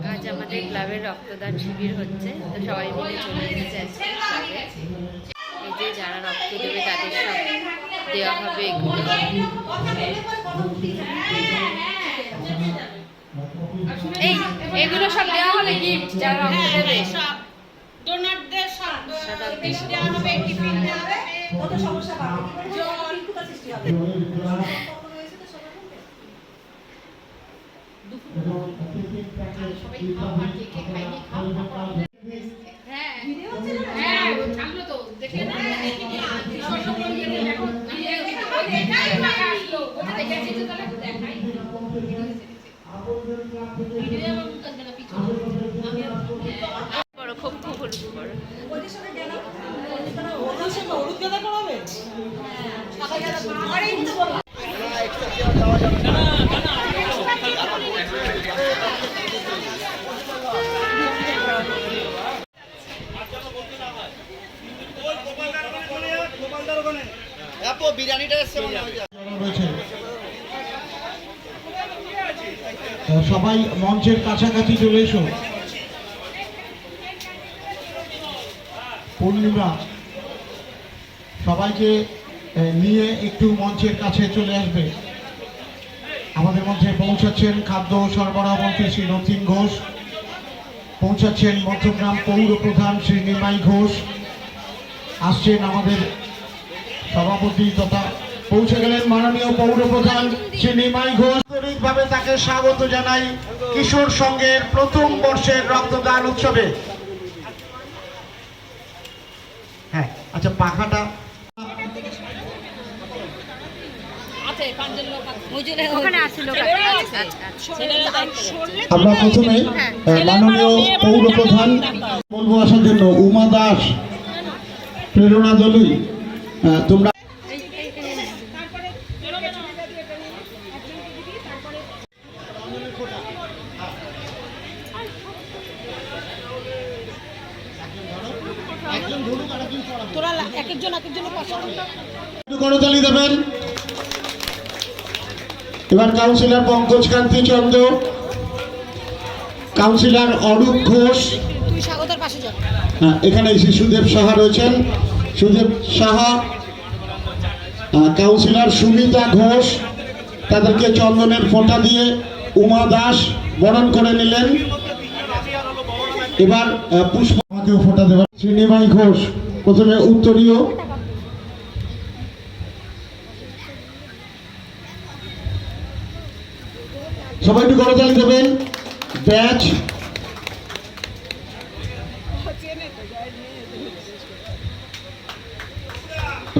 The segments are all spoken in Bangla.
আজ আমাদের ক্লাবের রক্তদান শিবির হচ্ছে, তো সবাই মিলে চলে এসেছে আজকে ক্লাবে। এই যে যারা রক্ত দেবে তাদের সব দেওয়া হবে এগুলো। এগুলো সব দেওয়া হবে গিফট, যারা রক্ত দেবে সব ডোনারদের সব দেওয়া হবে, টিফিন দেওয়া হবে, কত সমস্যা পাবে, জল সৃষ্টি হবে। সবাই খাও, আর কে কে খাইনি খাও। হ্যাঁ হ্যাঁ থাকলো তো দেখে না, খুব খুব হলুদ করো। সবাই মঞ্চের কাছাকাছি চলে এসো। পূর্ণিমা সবাইকে নিয়ে একটু মঞ্চের কাছে চলে আসবে। আমাদের মধ্যে পৌঁছাচ্ছেন খাদ্য সরবরাহ মন্ত্রী শ্রী রথীন ঘোষ, পৌঁছাচ্ছেন মধ্যগ্রাম পৌর প্রধান শ্রী নিমাই ঘোষ, আসছেন আমাদের সভাপতি তথা পৌঁছে গেলেন মাননীয় পৌর প্রধান শ্রী নিমাই ঘোষ। আন্তরিকভাবে তাকে স্বাগত জানাই কিশোর সংঘের প্রথম বর্ষের রক্তদান উৎসবে। হ্যাঁ আচ্ছা, পাখাটা আমরা প্রথমে মাননীয় পৌর প্রধান বলবো আসার জন্য উমা দাস, প্রেরণা দলুই, তোমরা করতালি দেবেন। এবার কাউন্সিলর পঙ্কজ কান্তি চন্দ্র, কাউন্সিলর অরূপ ঘোষ, এখানে সুদেব সাহা রয়েছেন, সুদেব সাহা, কাউন্সিলর সুমিতা ঘোষ, তাদেরকে চন্দনের ফোঁটা দিয়ে উমা দাস বরণ করে নিলেন। এবার পুষ্প আমাকেও ফোঁটা দেবেন শ্রীনিমাই ঘোষ, প্রথমে উত্তরীয়। সবাই একটু করতালি দেবেন। ব্যাচ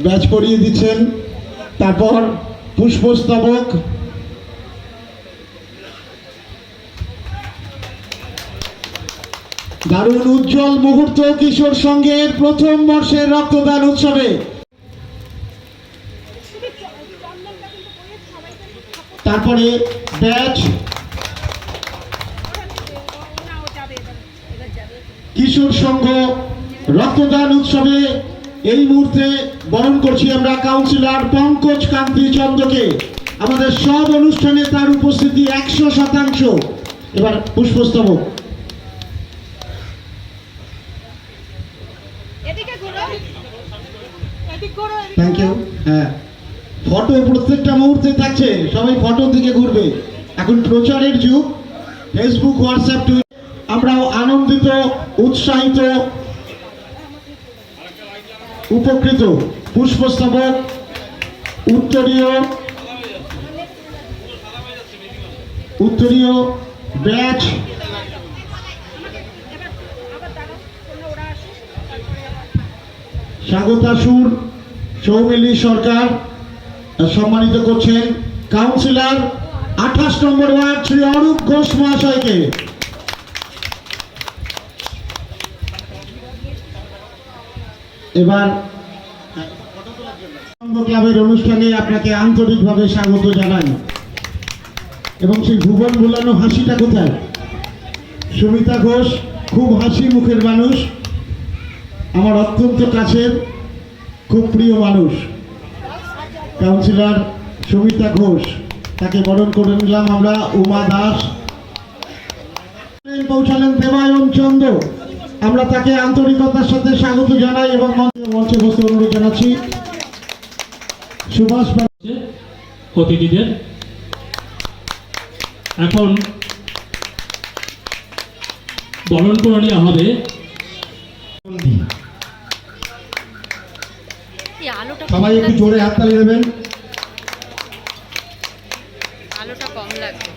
ব্যাচ পরিয়ে দিচ্ছেন, তারপর পুষ্পস্তবক, দারুণ উজ্জ্বল মুহূর্ত কিশোর সংঘের প্রথম বর্ষের রক্তদান উৎসবে। তারপরে ব্যাচ, কিশোর সংঘ রক্তদান উৎসবে এই মুহূর্তে বরণ করছি আমরা কাউন্সিলর পঙ্কজ কান্তি চন্দ্রকে। আমাদের সব অনুষ্ঠানে তার উপস্থিতি 100%। এবার পুষ্পস্তবক। Thank you. হ্যাঁ, ফটো প্রত্যেকটা মুহূর্তে থাকছে, সবাই ফটোর দিকে ঘুরবে। এখন প্রচারের যুগ, ফেসবুক, হোয়াটসঅ্যাপ, টুইটার। আমরাও আনন্দিত, উৎসাহিত, উপকৃত। পুষ্পস্তবক, উত্তরীয় ব্যাচ, স্বাগতাসুর সৌমিলি সরকার সম্মানিত করছেন কাউন্সিলর 28 নম্বর ওয়ার্ড শ্রী অরূপ ঘোষ মহাশয়কে। এবার ক্লাবের অনুষ্ঠানে আপনাকে আন্তরিকভাবে স্বাগত জানাই। এবং সেই ভুবন ভুলানো হাসিটা কোথায়? সুমিতা ঘোষ খুব হাসি মুখের মানুষ, আমার অত্যন্ত কাছের খুব প্রিয় মানুষ। কাউন্সিলর সুমিতা ঘোষ, তাকে বরণ করে নিলাম আমরা। উমা দাস, পৌঁছালেন দেবায়ন চন্দ্র, আমরা তাকে আন্তরিকতার সাথে স্বাগত জানাই এবং মঞ্চে বসে অনুরোধ জানাচ্ছি সুভাষ অতিথিদের। এখন বরণ করে নেওয়া হবে এই আলোটা সবাই একটু জোরে হাততালি দেবেন। আলোটা কম লাগবে।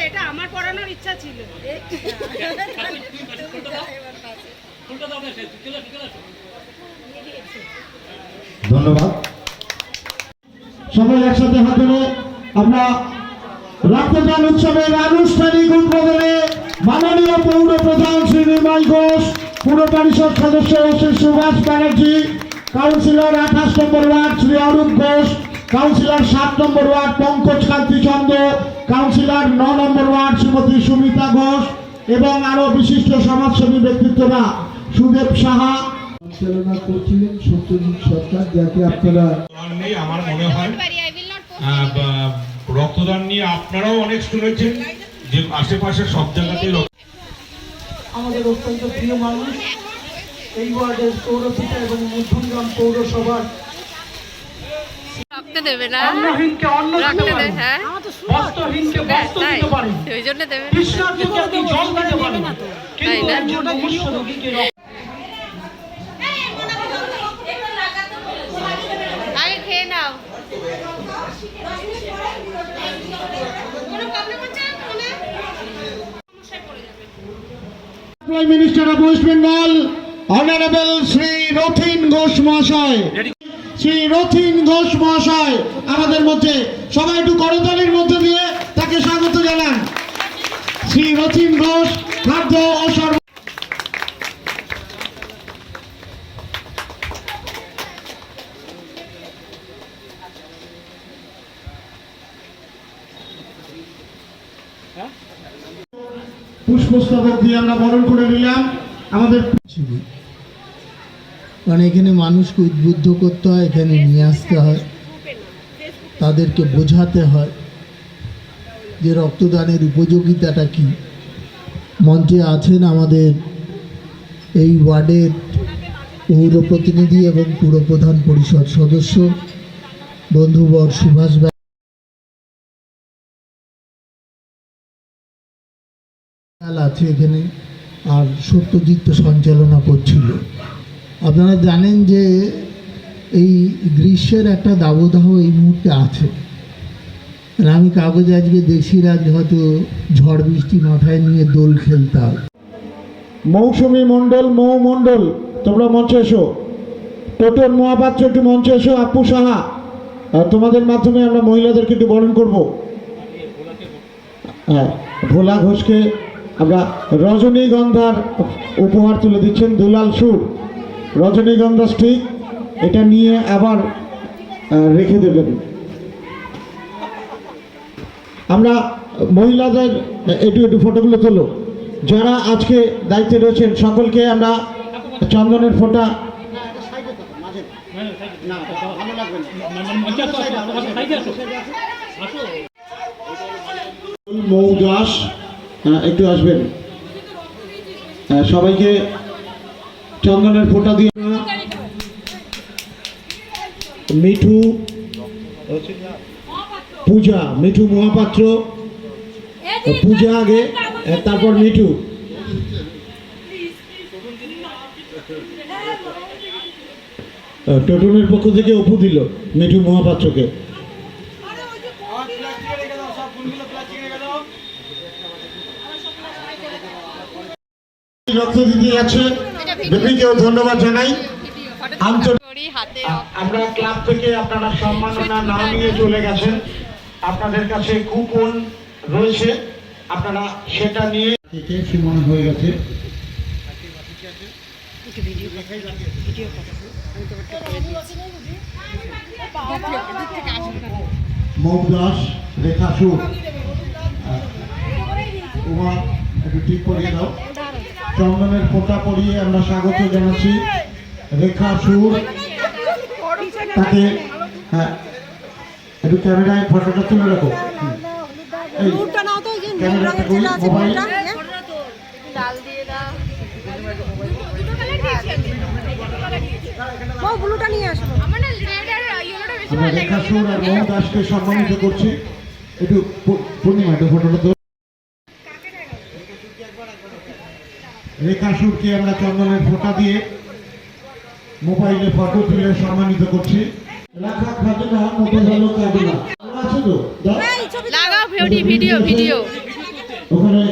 এটা আমার পড়ানোর ইচ্ছা ছিল। ধন্যবাদ। সবাই একসাথে হাত ধরে আমরা রক্তদান উৎসবের আনুষ্ঠানিক উদ্বোধনে মাননীয় পৌর প্রধান শ্রী নির্মল ঘোষ, পুর পরিষদ সদস্য শ্রী সুভাষ ব্যানার্জি, কাউন্সিলর 28 নম্বর ওয়ার্ড শ্রী অরূপ ঘোষ, কাউন্সিলর 7 নম্বর ওয়ার্ড পঙ্কজ কান্তি চন্দ্র, কাউন্সিলর 9 নম্বর ওয়ার্ড শ্রীমতী সুমিতা ঘোষ এবং আরো বিশিষ্ট সমাজসেবী ব্যক্তিত্বরা সুদেব সাহা পরিচালনা করছিলেন সত্যজিৎ সরকার, যাকে আপনারা নেই আমার মনে হয় রক্তদান নিয়ে আপনারাও অনেক শুনেছেন যে আশেপাশে সব জায়গাতেই আমাদের অত্যন্ত প্রিয় মানুষ, এই ওয়ার্ডের পৌরপিতা এবং মধ্যমগ্রাম পৌরসভার রক্ত দেবে না, অন্নহীনকে অন্ন রক্ত দিতে দেবে। পারেন, হ্যাঁ বস্ত্রহীনকে বস্ত্র তাই দিতে পারেন, ওই জন্য দেবে। তৃষ্ণার্তকে আপনি জল দিতে পারেন, তাই কিন্তু না? একজন মুমূর্ষু রোগীকে আগে খেয়ে নাও। Prime minister of West Bengal honourable Shri Rathin Ghosh মহাশয়, শ্রী রথিন ঘোষ মহাশয় আমাদের মধ্যে, সবাই একটু করতালির মধ্যে দিয়ে তাকে স্বাগত জানান। শ্রী রথিন ঘোষ খাদ্য ও সর্ব পুষ্পস্তবক দিয়ে আমরা বরণ করে নিলাম আমাদের। কারণ এখানে মানুষকে উদ্বুদ্ধ করতে হয়, এখানে নিয়ে আসতে হয়, তাদেরকে বোঝাতে হয় যে রক্তদানের উপযোগিতাটা কী। মঞ্চে আছেন আমাদের এই ওয়ার্ডের পৌর প্রতিনিধি এবং পুরপ্রধান পরিষদ সদস্য বন্ধুবর সুভাষ আছে এখানে, আর সত্যজিৎ সঞ্চালনা করছিল। আপনারা জানেন যে এই গ্রীষ্মের একটা দাবদাহ এই মুহূর্তে আছে। আমি কাগজে আজকে দেশিরাজ হয়তো ঝড় বৃষ্টি মাথায় নিয়ে দোল খেলতাম। মৌসুমী মণ্ডল, মৌ মণ্ডল তোমরা মঞ্চে এসো। টোটন মহাপাত্র একটু মঞ্চে এসো। আপু সাহা, তোমাদের মাধ্যমে আমরা মহিলাদেরকে একটু বরণ করবো। হ্যাঁ, ভোলা ঘোষকে আমরা রজনীগন্ধার উপহার তুলে দিচ্ছেন। দুলাল সুর রজনীগন্ধা স্টিক, এটা নিয়ে আবার রেখে দেবেন। আমরা মহিলাদের একটু ফটোগুলো তোলো। যারা আজকে দায়িত্বে রয়েছেন সকলকে আমরা চন্দনের ফোঁটা মৌ দাস একটু আসবেন। সবাইকে চন্দনের ফোঁটা দিয়ে মিঠু পূজা, মিঠু মহাপাত্র, পূজা আগে তারপর মিঠু। টোটনের পক্ষ থেকে অপু দিল মিঠু মহাপাত্রকে। রক্ত দিতে যাচ্ছে, বেবিকেও ধন্যবাদ জানাই আন্তরিক। আমরা ক্লাব থেকে আপনারা সম্মাননা না নিয়ে চলে গেছেন, আপনাদের কাছে কুপন রয়েছে, আপনারা সেটা নিয়ে সীমন হয়ে গেছে। মৌ দাস, রেখা সুর, উমা একটু ঠিক করিয়ে দাও। চন্দনের ফোঁটা পরিয়ে আমরা স্বাগত জানাচ্ছি রেখা সুর। তাকে হ্যাঁ একটু ক্যামেরায় ফটোটা তুলে রাখো। এই ব্লুটা নাও তো, ওই যে নীল ক্যামেরাটা রঙের কই যেটা আছে মোবাইল ব্লুটা। লাল দিয়ে দাও। ও ব্লুটা নিয়ে আসবো। আমার না রেড আর ইয়েলোটা বেশি আমরা ভালো লাগে। রেখা সুর আর মৌ দাসকে সম্মানিত করছি। একটু পূর্ণিমা একটু ফটোটা তো রেখা সুরকে আমরা চন্দনের ফোঁটা দিয়ে মোবাইলে ফটো তুলে সম্মানিত করছি। রাখা খাবে না, মোটে ভালো খাবে না। আছে তো দাও। এই ছবি লাগাও ভিডিও। ওখানে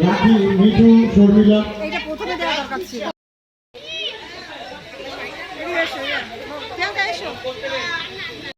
রাখি, মিঠু, শর্মিলা এইটা প্রথমে দেওয়া দরকার ছিল। এদিকে এসো, প্রিয়াঙ্কা এসো।